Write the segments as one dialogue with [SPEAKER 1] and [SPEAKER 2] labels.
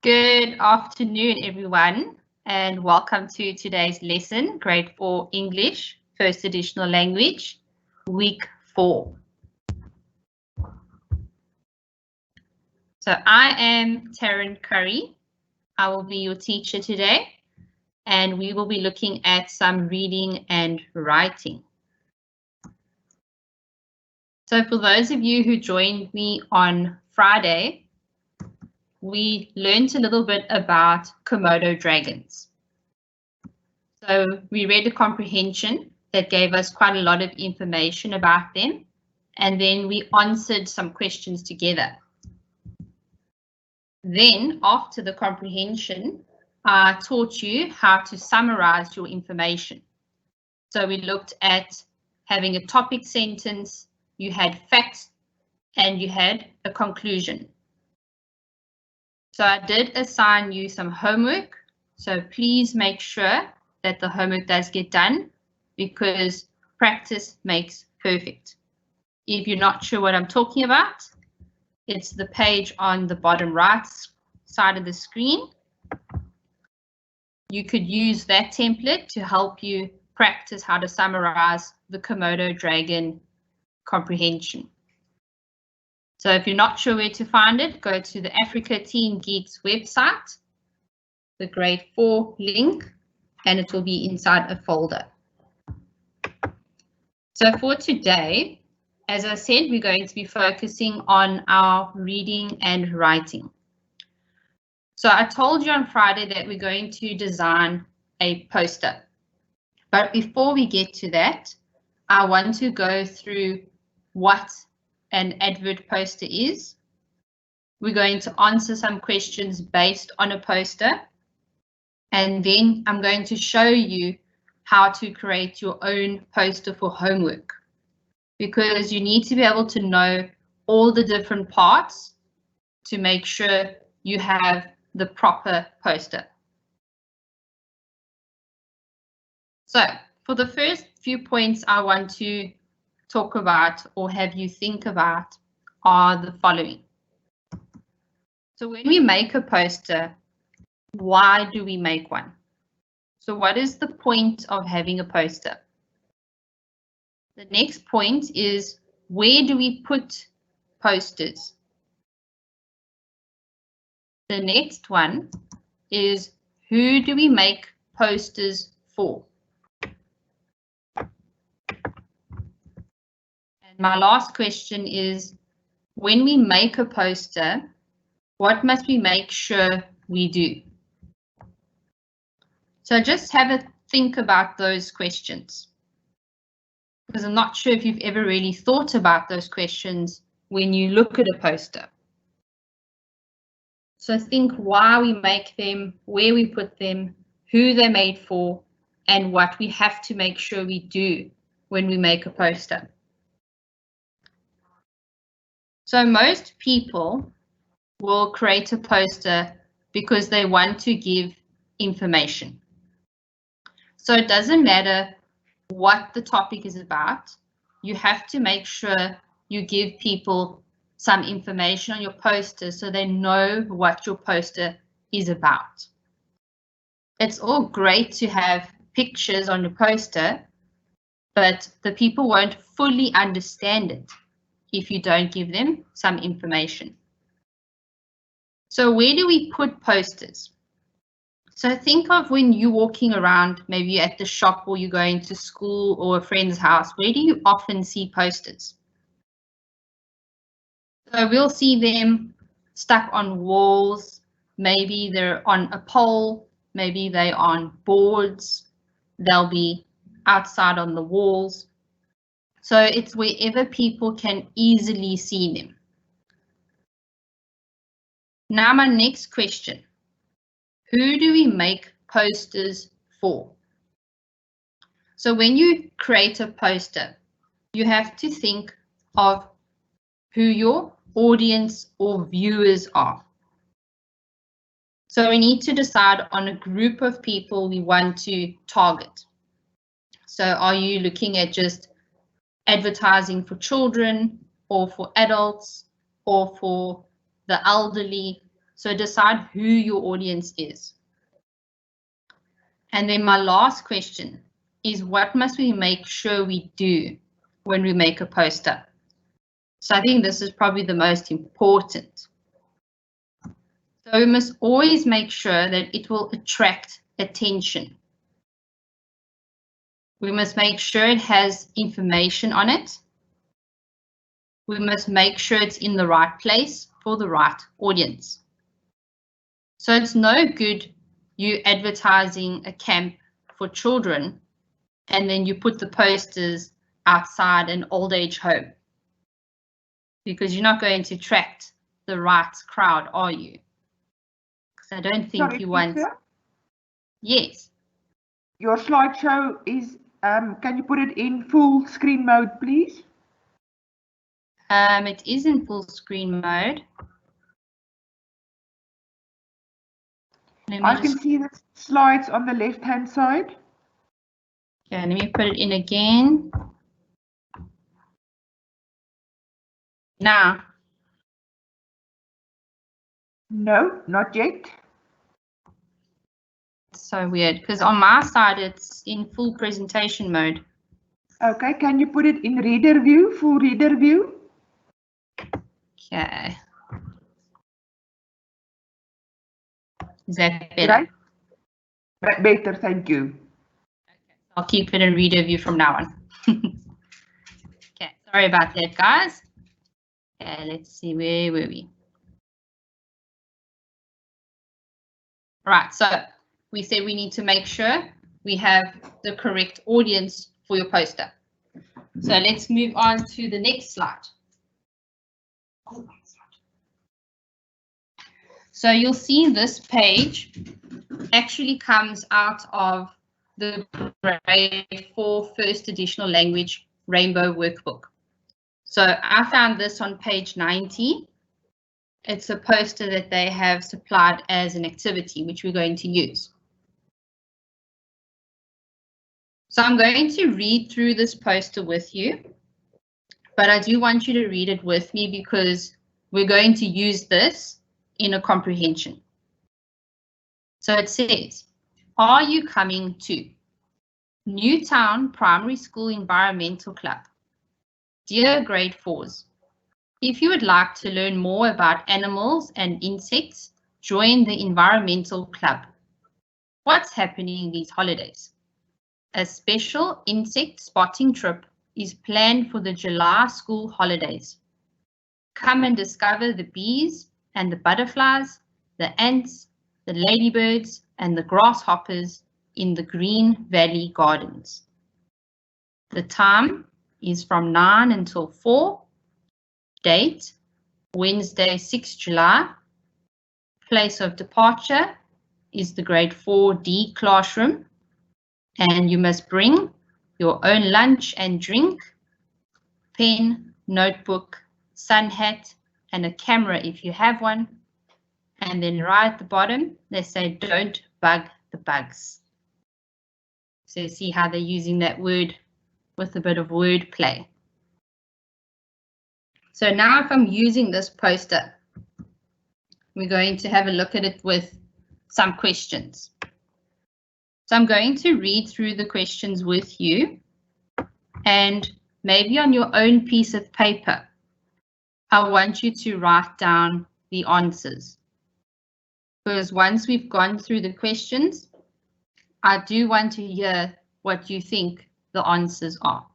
[SPEAKER 1] Good afternoon, everyone, and welcome to today's lesson, Grade 4 English, First Additional Language, Week 4. So I am Taryn Curry. I will be your teacher today, and we will be looking at some reading and writing. So for those of you who joined me on Friday, we learned a little bit about Komodo dragons. So we read a comprehension that gave us quite a lot of information about them, and then we answered some questions together. Then, after the comprehension, I taught you how to summarize your information. So we looked at having a topic sentence, you had facts, and you had a conclusion. So I did assign you some homework, so please make sure that the homework does get done because practice makes perfect. If you're not sure what I'm talking about, it's the page on the bottom right side of the screen. You could use that template to help you practice how to summarize the Komodo dragon comprehension. So if you're not sure where to find it, go to the Africa Teen Geeks website, the Grade 4 link, and it will be inside a folder. So for today, as I said, we're going to be focusing on our reading and writing. So I told you on Friday that we're going to design a poster. But before we get to that, I want to go through what an advert poster is. We're going to answer some questions based on a poster. And then I'm going to show you how to create your own poster for homework, because you need to be able to know all the different parts to make sure you have the proper poster. So for the first few points I want to talk about or have you think about are the following. So when we make a poster, why do we make one? So what is the point of having a poster? The next point is, where do we put posters? The next one is, who do we make posters for? And my last question is, when we make a poster, what must we make sure we do? So just have a think about those questions, because I'm not sure if you've ever really thought about those questions when you look at a poster. So think why we make them, where we put them, who they're made for, and what we have to make sure we do when we make a poster. So most people will create a poster because they want to give information. So it doesn't matter what the topic is about, you have to make sure you give people some information on your poster so they know what your poster is about. It's all great to have pictures on your poster, but the people won't fully understand it if you don't give them some information. So where do we put posters? So think of when you're walking around, maybe at the shop or you're going to school or a friend's house, where do you often see posters? So we'll see them stuck on walls, maybe they're on a pole, maybe they're on boards, they'll be outside on the walls. So it's wherever people can easily see them. Now my next question. Who do we make posters for? So when you create a poster, you have to think of who your audience or viewers are. So we need to decide on a group of people we want to target. So are you looking at just advertising for children or for adults or for the elderly? So decide who your audience is. And then my last question is, what must we make sure we do when we make a poster? So I think this is probably the most important. So we must always make sure that it will attract attention. We must make sure it has information on it. We must make sure it's in the right place for the right audience. So it's no good you advertising a camp for children and then you put the posters outside an old age home, because you're not going to attract the right crowd, are you? Because I don't think you want. Yes.
[SPEAKER 2] Your slideshow is, can you put it in full screen mode, please?
[SPEAKER 1] It is in full screen mode.
[SPEAKER 2] I can see the slides on the left-hand side.
[SPEAKER 1] Okay, let me put it in again. Now.
[SPEAKER 2] No, not yet.
[SPEAKER 1] So weird, because on my side it's in full presentation mode.
[SPEAKER 2] Okay, can you put it in reader view, full reader view?
[SPEAKER 1] Okay. Is that better?
[SPEAKER 2] Right. Better, thank you.
[SPEAKER 1] Okay, I'll keep it in reader view from now on. Okay, sorry about that, guys. Okay, let's see, where were we? Right, so we said we need to make sure we have the correct audience for your poster. So let's move on to the next slide. So you'll see this page actually comes out of the grade 4 first additional language rainbow workbook. So I found this on page 90. It's a poster that they have supplied as an activity, which we're going to use. So I'm going to read through this poster with you, but I do want you to read it with me because we're going to use this in a comprehension. So it says, are you coming to Newtown Primary School Environmental Club? Dear grade 4s, if you would like to learn more about animals and insects, join the Environmental Club. What's happening these holidays? A special insect spotting trip is planned for the July school holidays. Come and discover the bees and the butterflies, the ants, the ladybirds, and the grasshoppers in the Green Valley Gardens. The time is from 9 until 4. Date, Wednesday, 6 July. Place of departure is the grade 4D classroom. And you must bring your own lunch and drink, pen, notebook, sun hat, and a camera if you have one. And then right at the bottom, they say, don't bug the bugs. So you see how they're using that word with a bit of word play. So now if I'm using this poster, we're going to have a look at it with some questions. So I'm going to read through the questions with you, and maybe on your own piece of paper, I want you to write down the answers. Because once we've gone through the questions, I do want to hear what you think the answers are.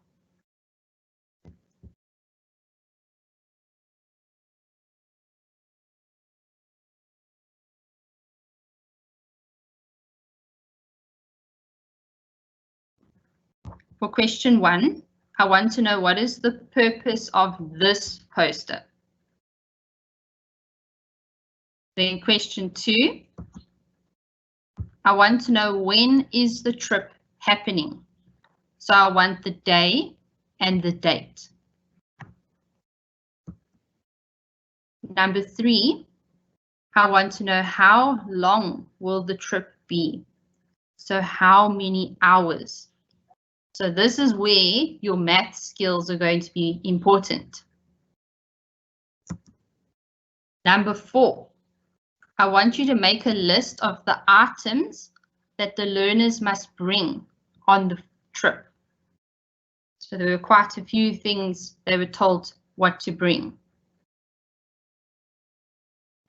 [SPEAKER 1] For question 1, I want to know what is the purpose of this poster. Then question 2, I want to know when is the trip happening. So I want the day and the date. Number 3, I want to know how long will the trip be. So how many hours. So this is where your math skills are going to be important. Number 4, I want you to make a list of the items that the learners must bring on the trip. So there were quite a few things they were told what to bring.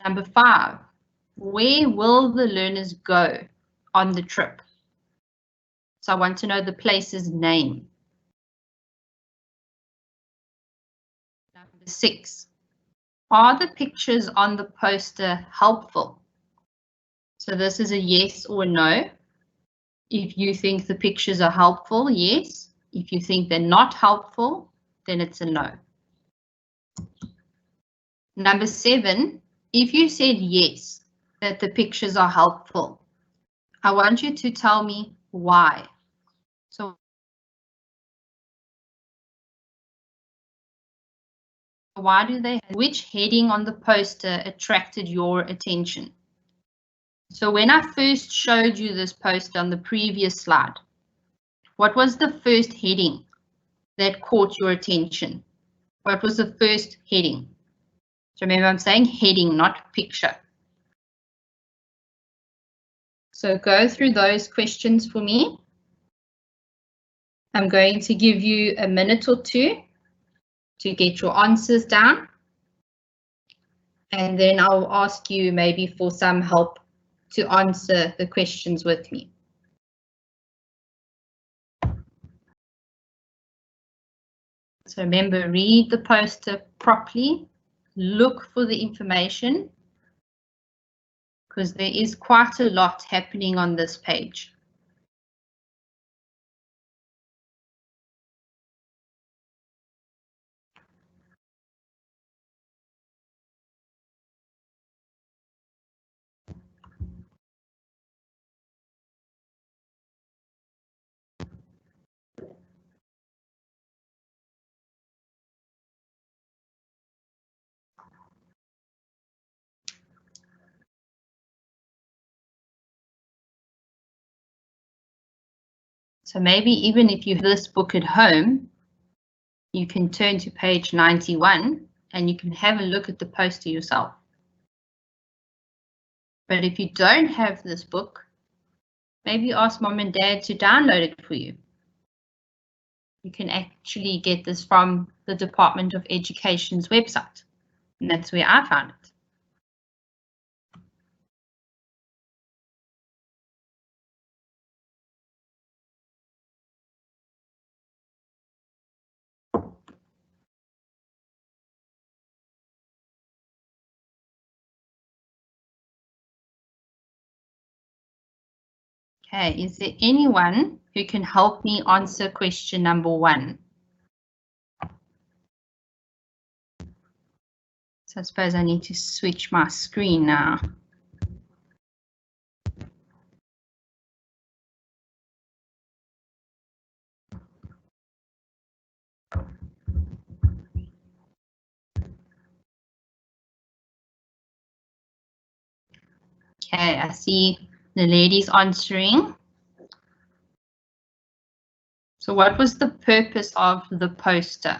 [SPEAKER 1] Number 5, where will the learners go on the trip? So I want to know the place's name. Number 6, are the pictures on the poster helpful? So this is a yes or no. If you think the pictures are helpful, yes. If you think they're not helpful, then it's a no. Number 7, if you said yes, that the pictures are helpful, I want you to tell me why. So why do they, which heading on the poster attracted your attention? So when I first showed you this poster on the previous slide, what was the first heading that caught your attention? What was the first heading? So remember, I'm saying heading, not picture. So go through those questions for me. I'm going to give you a minute or two to get your answers down. And then I'll ask you maybe for some help to answer the questions with me. So remember, read the poster properly, look for the information, because there is quite a lot happening on this page. So maybe even if you have this book at home, you can turn to page 91 and you can have a look at the poster yourself. But if you don't have this book, maybe ask mom and dad to download it for you. You can actually get this from the Department of Education's website, and that's where I found it. Okay, is there anyone who can help me answer question number 1? So I suppose I need to switch my screen now. Okay, I see the ladies answering. So what was the purpose of the poster?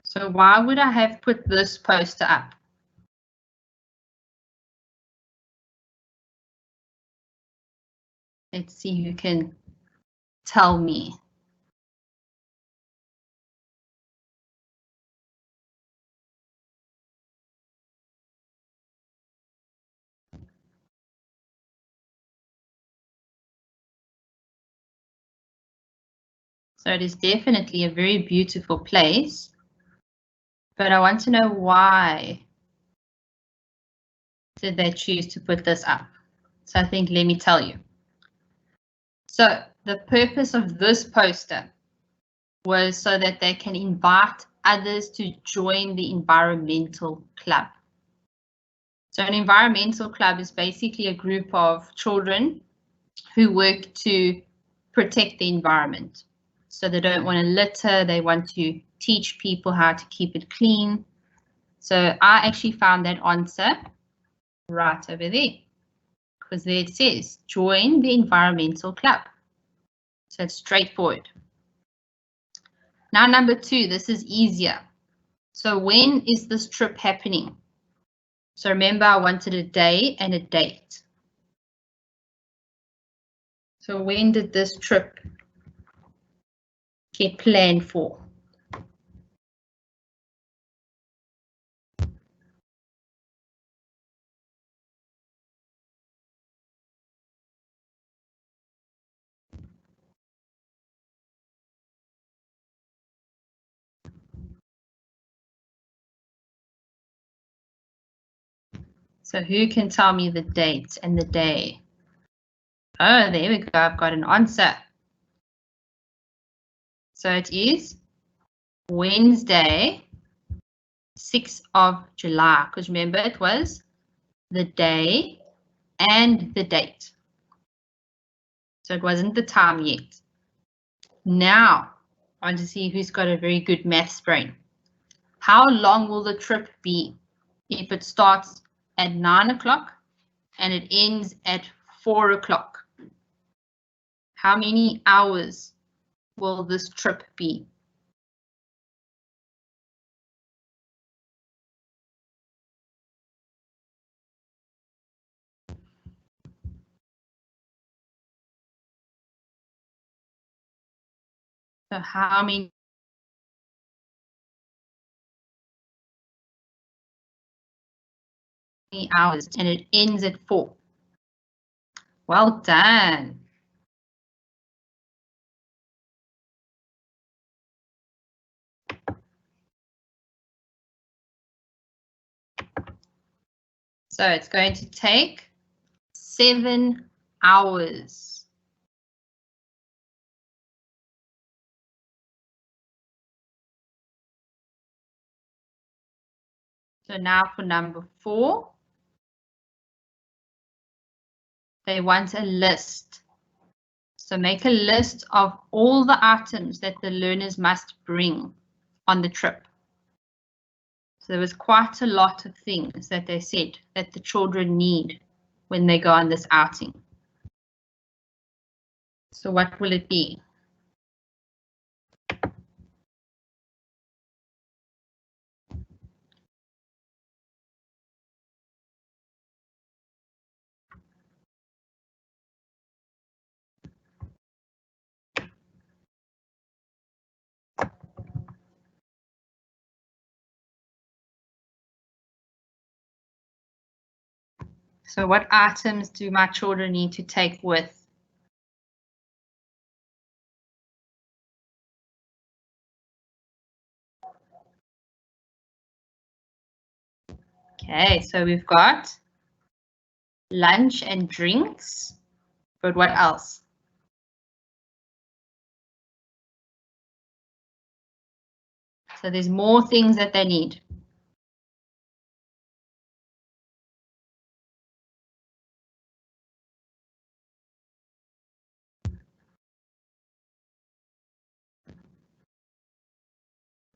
[SPEAKER 1] So why would I have put this poster up? Let's see who can tell me. So it is definitely a very beautiful place, but I want to know why did they choose to put this up? So I think, let me tell you. So the purpose of this poster was so that they can invite others to join the environmental club. So an environmental club is basically a group of children who work to protect the environment. So they don't want to litter, they want to teach people how to keep it clean. So I actually found that answer right over there, because there it says, join the environmental club. So it's straightforward. Now number 2, this is easier. So when is this trip happening? So remember, I wanted a day and a date. So when did this trip get planned for? So who can tell me the date and the day? Oh, there we go. I've got an answer. So it is Wednesday, 6th of July, because remember it was the day and the date. So it wasn't the time yet. Now, I want to see who's got a very good maths brain. How long will the trip be if it starts at 9 o'clock and it ends at 4 o'clock? How many hours will this trip be? So how many hours? And it ends at 4. Well done. So it's going to take 7 hours. So now for number 4, they want a list. So make a list of all the items that the learners must bring on the trip. So there was quite a lot of things that they said that the children need when they go on this outing. So what will it be? So what items do my children need to take with? Okay, so we've got lunch and drinks, but what else? So there's more things that they need.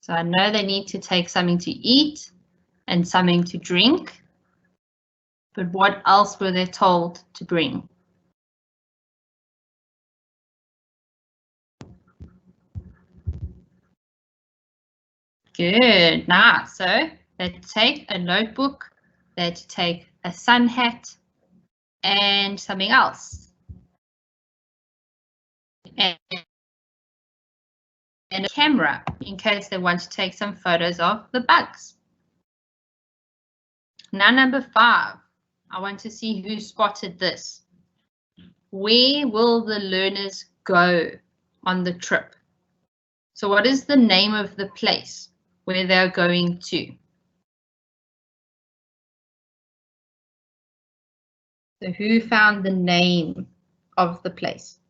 [SPEAKER 1] So I know they need to take something to eat and something to drink, but what else were they told to bring? Good, nice. So they take a notebook, they take a sun hat and something else. And a camera in case they want to take some photos of the bugs. Now number 5, I want to see who spotted this. Where will the learners go on the trip? So what is the name of the place where they're going to? So who found the name of the place?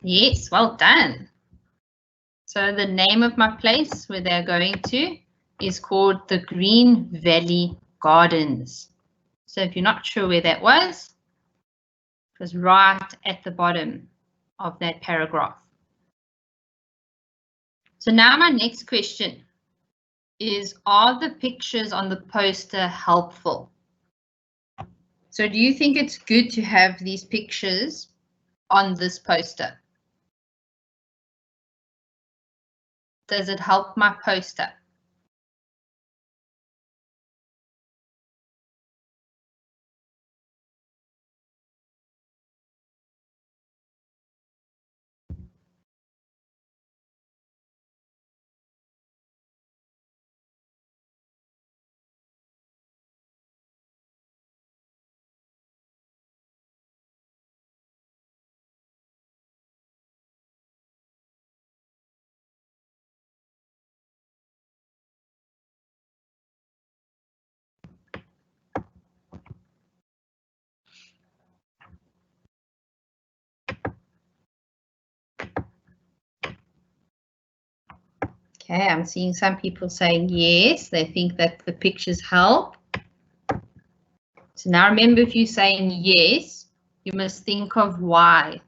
[SPEAKER 1] Yes, well done. So the name of my place where they're going to is called the Green Valley Gardens. So if you're not sure where that was, it was right at the bottom of that paragraph. So now my next question is, are the pictures on the poster helpful? So do you think it's good to have these pictures on this poster? Does it help my poster? Okay, I'm seeing some people saying yes, they think that the pictures help. So now remember, if you're saying yes, you must think of why.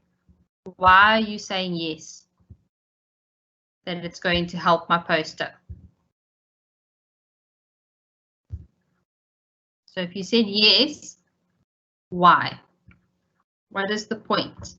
[SPEAKER 1] Why are you saying yes? That it's going to help my poster. So if you said yes, why? What is the point?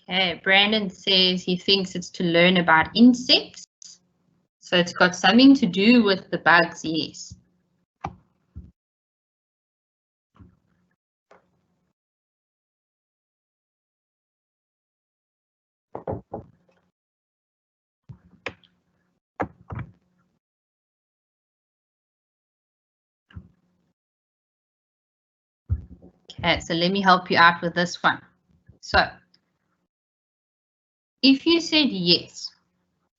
[SPEAKER 1] Okay, Brandon says he thinks it's to learn about insects. So it's got something to do with the bugs, yes. Okay, so let me help you out with this one. So if you said yes,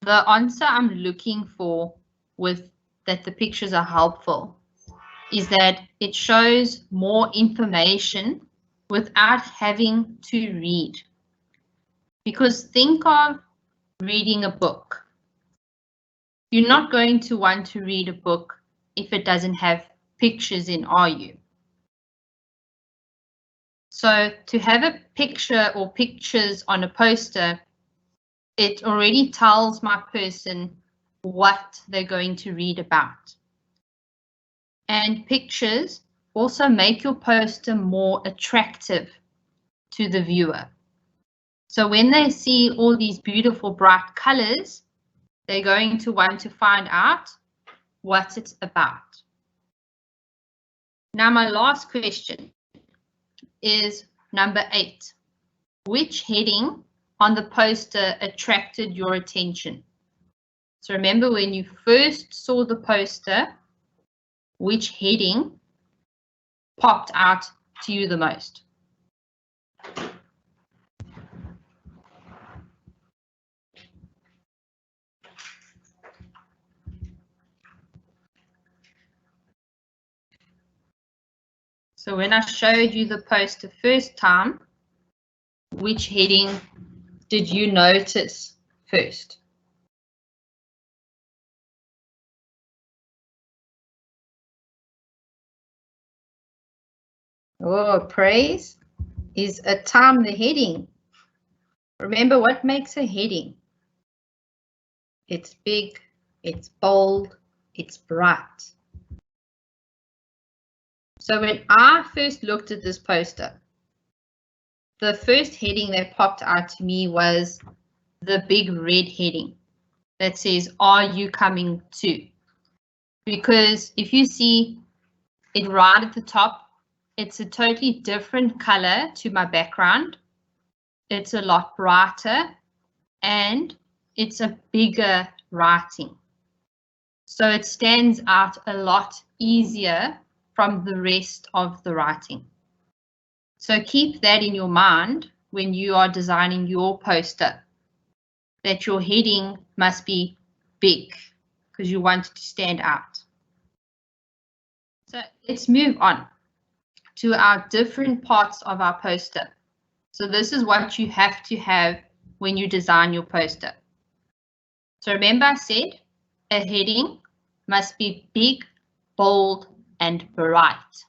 [SPEAKER 1] the answer I'm looking for with that the pictures are helpful is that it shows more information without having to read. Because think of reading a book. You're not going to want to read a book if it doesn't have pictures in, are you? So to have a picture or pictures on a poster, it already tells my person what they're going to read about. And pictures also make your poster more attractive to the viewer. So when they see all these beautiful bright colors, they're going to want to find out what it's about. Now my last question is number 8. Which heading on the poster attracted your attention? So remember, when you first saw the poster, which heading popped out to you the most? So when I showed you the poster first time, which heading did you notice first? Oh, praise is a time the heading. Remember, what makes a heading? It's big, it's bold, it's bright. So when I first looked at this poster, the first heading that popped out to me was the big red heading that says, "Are you coming to?" Because if you see it right at the top, it's a totally different color to my background. It's a lot brighter and it's a bigger writing. So it stands out a lot easier from the rest of the writing. So keep that in your mind when you are designing your poster. that your heading must be big because you want it to stand out. So let's move on to our different parts of our poster. So this is what you have to have when you design your poster. So remember I said a heading must be big, bold, and bright.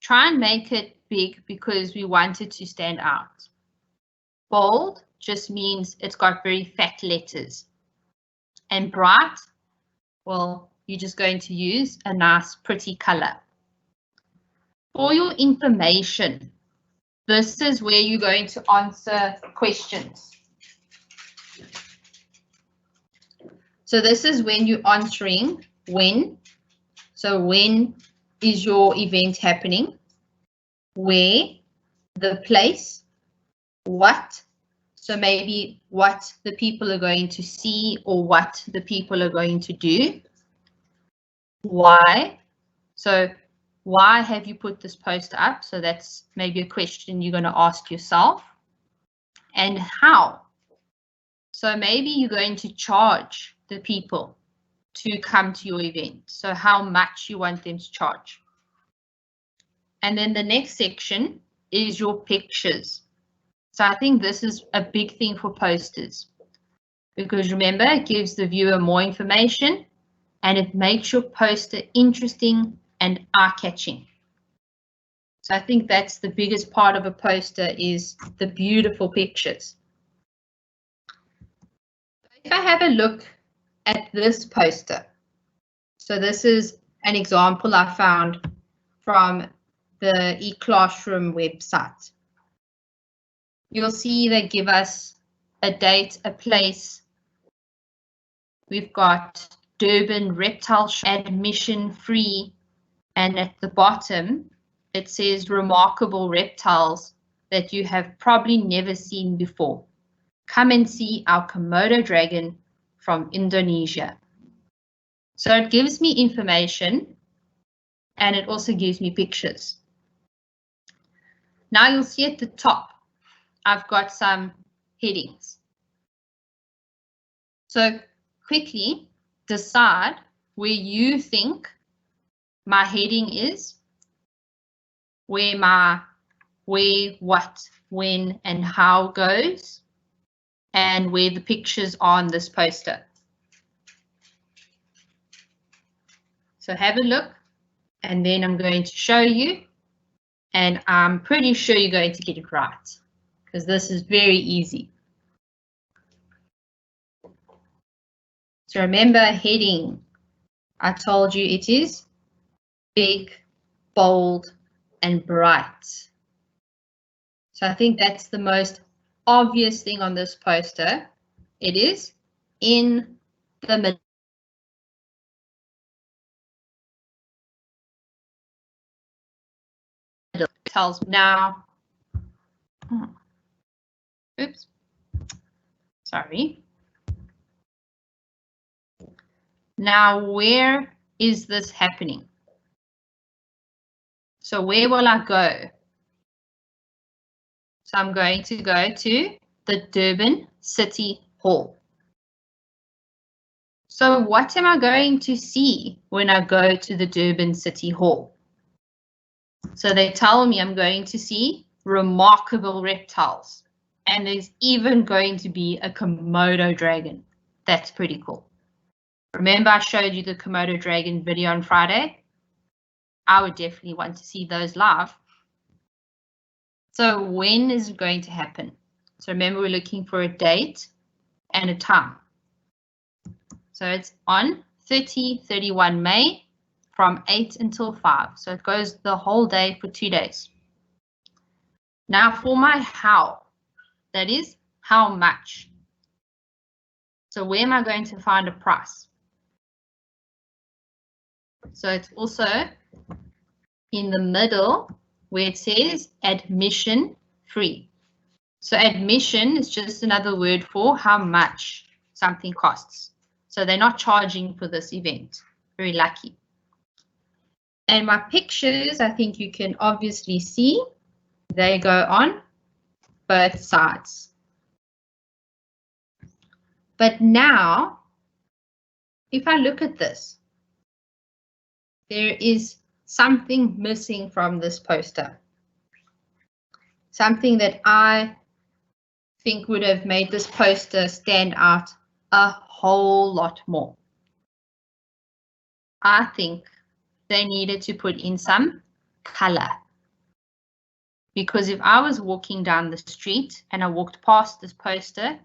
[SPEAKER 1] Try and make it big because we want it to stand out. Bold just means it's got very fat letters. And bright, well, you're just going to use a nice pretty color. For your information, this is where you're going to answer questions. So this is when you're answering when. So when is your event happening? Where? The place? What? So maybe what the people are going to see or what the people are going to do. Why? So why have you put this poster up? So that's maybe a question you're going to ask yourself. And how? So maybe you're going to charge the people to come to your event. So how much you want them to charge. And then the next section is your pictures. So I think this is a big thing for posters because remember, it gives the viewer more information and it makes your poster interesting and eye-catching. So I think that's the biggest part of a poster is the beautiful pictures. If I have a look at this poster, so this is an example I found from the eClassroom website. You'll see they give us a date, a place. We've got Durban Reptile Show, admission free, and at the bottom it says remarkable reptiles that you have probably never seen before. Come and see our Komodo dragon from Indonesia. So it gives me information and it also gives me pictures. Now you'll see at the top, I've got some headings. So quickly decide where you think my heading is, where my where, what, when, and how goes, and where the pictures are on this poster. So have a look, and then I'm going to show you, and I'm pretty sure you're going to get it right, because this is very easy. So remember heading, I told you it is big, bold, and bright. So I think that's the most obvious thing on this poster. It is in the middle. It tells me now. Oops. Sorry. Now, where is this happening? So where will I go? So I'm going to go to the Durban City Hall. So what am I going to see when I go to the Durban City Hall? So they tell me I'm going to see remarkable reptiles. And there's even going to be a Komodo dragon. That's pretty cool. Remember I showed you the Komodo dragon video on Friday? I would definitely want to see those live. So when is it going to happen? So remember we're looking for a date and a time. So it's on 31 May from 8 until 5. So it goes the whole day for 2 days. Now for my how, that is how much. So where am I going to find a price? So it's also in the middle where it says admission free. So admission is just another word for how much something costs. So they're not charging for this event. Very lucky. And my pictures, I think you can obviously see, they go on both sides. But now, if I look at this, there is something missing from this poster. Something that I think would have made this poster stand out a whole lot more. I think they needed to put in some color. Because if I was walking down the street and I walked past this poster,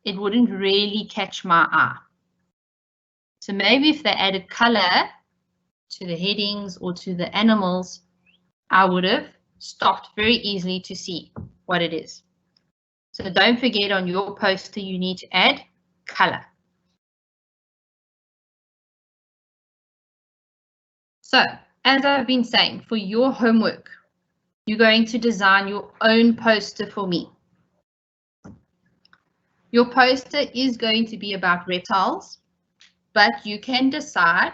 [SPEAKER 1] it wouldn't really catch my eye. So maybe if they added color to the headings or to the animals, I would have stopped very easily to see what it is. So don't forget, on your poster, you need to add color. So, as I've been saying, for your homework, you're going to design your own poster for me. Your poster is going to be about reptiles, but you can decide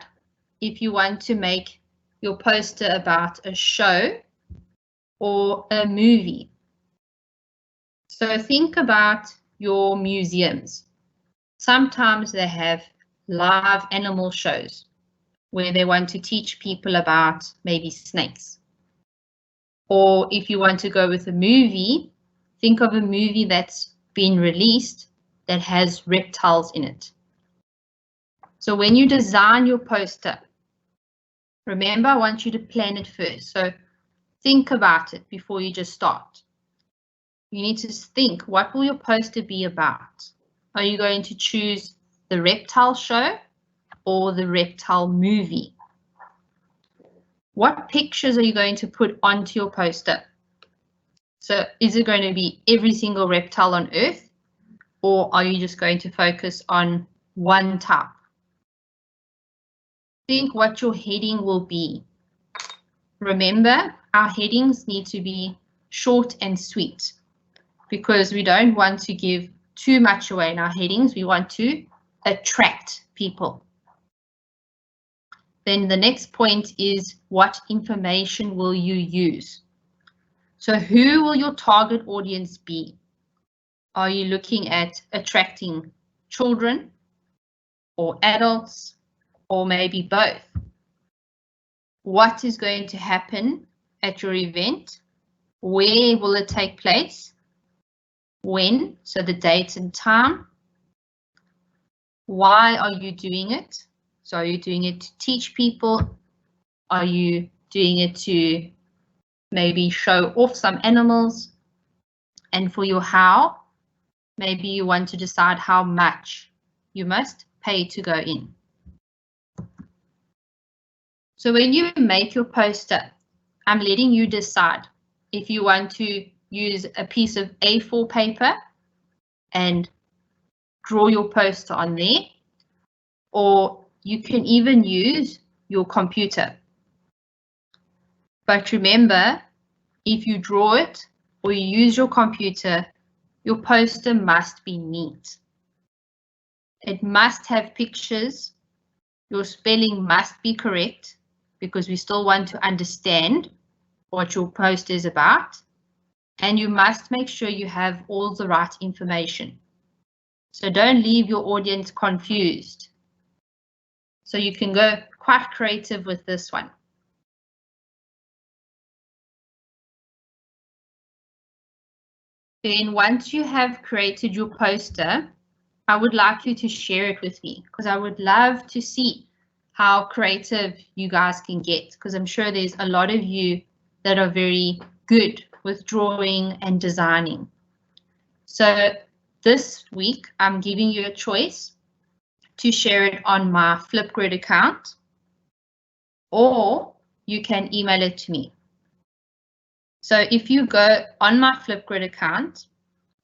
[SPEAKER 1] if you want to make your poster about a show or a movie. So think about your museums. Sometimes they have live animal shows where they want to teach people about maybe snakes. Or if you want to go with a movie, think of a movie that's been released that has reptiles in it. So when you design your poster, remember, I want you to plan it first. So think about it before you just start. You need to think, what will your poster be about? Are you going to choose the reptile show or the reptile movie? What pictures are you going to put onto your poster? So is it going to be every single reptile on Earth, or are you just going to focus on one type? Think what your heading will be. Remember, our headings need to be short and sweet because we don't want to give too much away in our headings. We want to attract people. Then the next point is, what information will you use? So who will your target audience be? Are you looking at attracting children or adults or maybe both? What is going to happen at your event? Where will it take place? When? So the date and time. Why are you doing it? So are you doing it to teach people? Are you doing it to maybe show off some animals? And for your how, maybe you want to decide how much you must pay to go in. So when you make your poster, I'm letting you decide if you want to use a piece of A4 paper and draw your poster on there, or you can even use your computer. But remember, if you draw it or you use your computer, your poster must be neat. It must have pictures. Your spelling must be correct because we still want to understand what your poster is about. And you must make sure you have all the right information. So don't leave your audience confused. So you can go quite creative with this one. Then once you have created your poster, I would like you to share it with me because I would love to see how creative you guys can get, because I'm sure there's a lot of you that are very good with drawing and designing. So this week, I'm giving you a choice to share it on my Flipgrid account, or you can email it to me. So if you go on my Flipgrid account,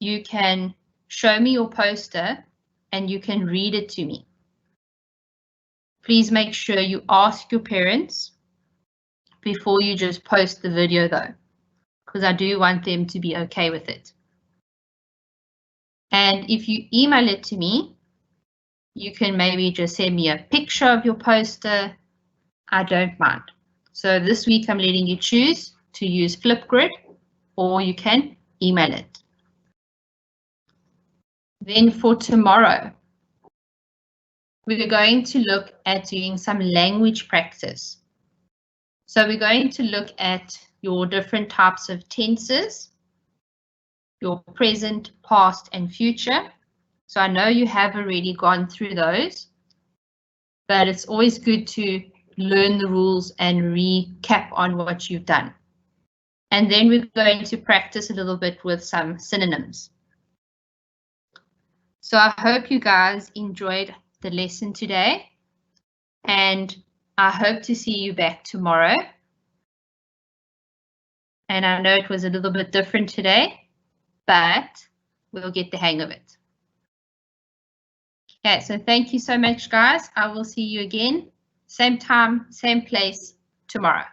[SPEAKER 1] you can show me your poster and you can read it to me. Please make sure you ask your parents before you just post the video though, because I do want them to be okay with it. And if you email it to me, you can maybe just send me a picture of your poster. I don't mind. So this week I'm letting you choose to use Flipgrid, or you can email it. Then for tomorrow, we're going to look at doing some language practice. So we're going to look at your different types of tenses, your present, past, and future. So I know you have already gone through those, but it's always good to learn the rules and recap on what you've done. And then we're going to practice a little bit with some synonyms. So I hope you guys enjoyed the lesson today, and I hope to see you back tomorrow. And I know it was a little bit different today, but we'll get the hang of it. Okay, so thank you so much, guys. I will see you again, same time, same place tomorrow.